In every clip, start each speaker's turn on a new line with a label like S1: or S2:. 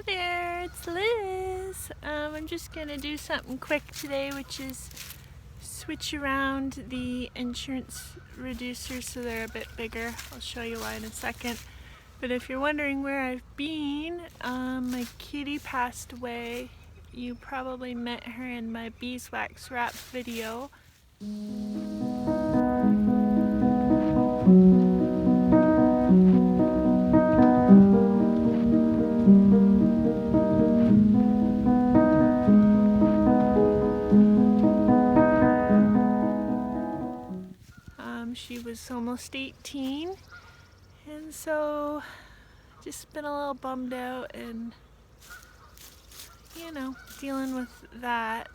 S1: Hi there, it's Liz. I'm just gonna do something quick today, which is switch around the entrance reducers so they're a bit bigger. I'll show you why in a second. But if you're wondering where I've been, my kitty passed away. You probably met her in my beeswax wrap video. She was almost 18, and so just been a little bummed out and, you know, dealing with that.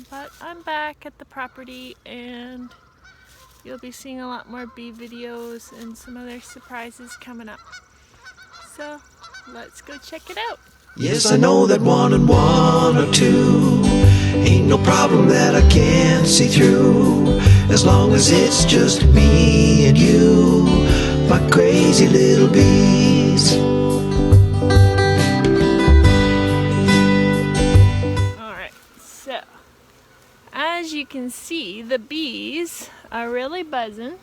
S1: But I'm back at the property and you'll be seeing a lot more bee videos and some other surprises coming up. So let's go check it out.
S2: Yes, I know that 1 and 1 are 2. Ain't no problem that I can't see through, as long as it's just me and you, my crazy little bees.
S1: Alright, so as you can see, the bees are really buzzing,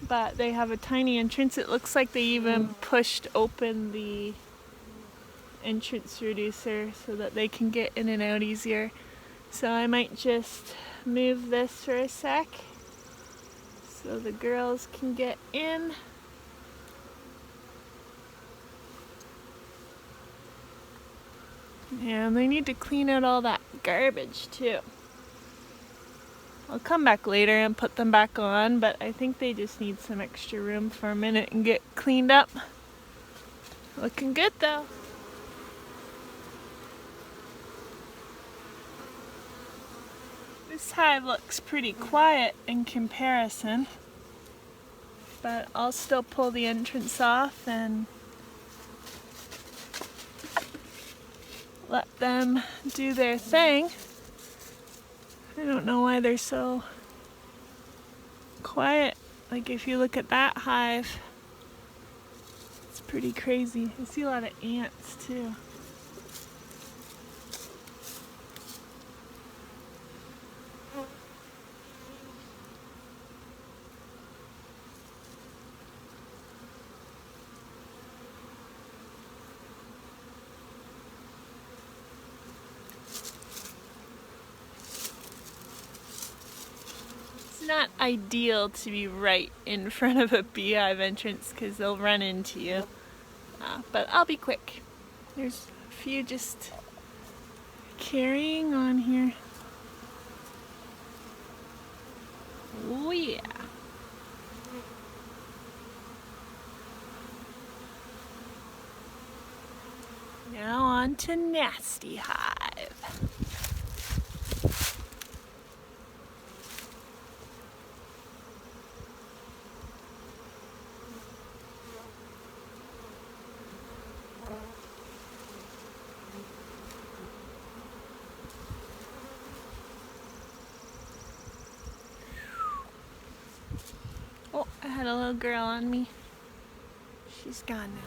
S1: but they have a tiny entrance. It looks like they even pushed open the entrance reducer so that they can get in and out easier. So I might just move this for a sec so the girls can get in. And they need to clean out all that garbage too. I'll come back later and put them back on, but I think they just need some extra room for a minute and get cleaned up. Looking good though. This hive looks pretty quiet in comparison, but I'll still pull the entrance off and let them do their thing. I don't know why they're so quiet. Like if you look at that hive, it's pretty crazy. I see a lot of ants too. It's not ideal to be right in front of a beehive entrance because they'll run into you. But I'll be quick. There's a few just carrying on here. Oh yeah. Now on to Nasty Hive. Oh, I had a little girl on me. She's gone now.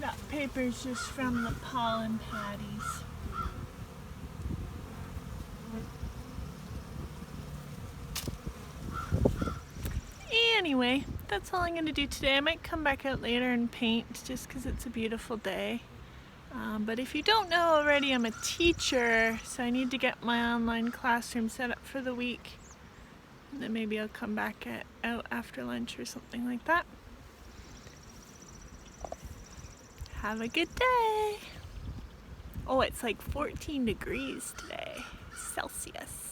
S1: That paper's just from the pollen patties. Anyway, that's all I'm going to do today. I might come back out later and paint just because it's a beautiful day. But if you don't know already, I'm a teacher, so I need to get my online classroom set up for the week. And then maybe I'll come back out after lunch or something like that. Have a good day. Oh, it's like 14 degrees today, Celsius.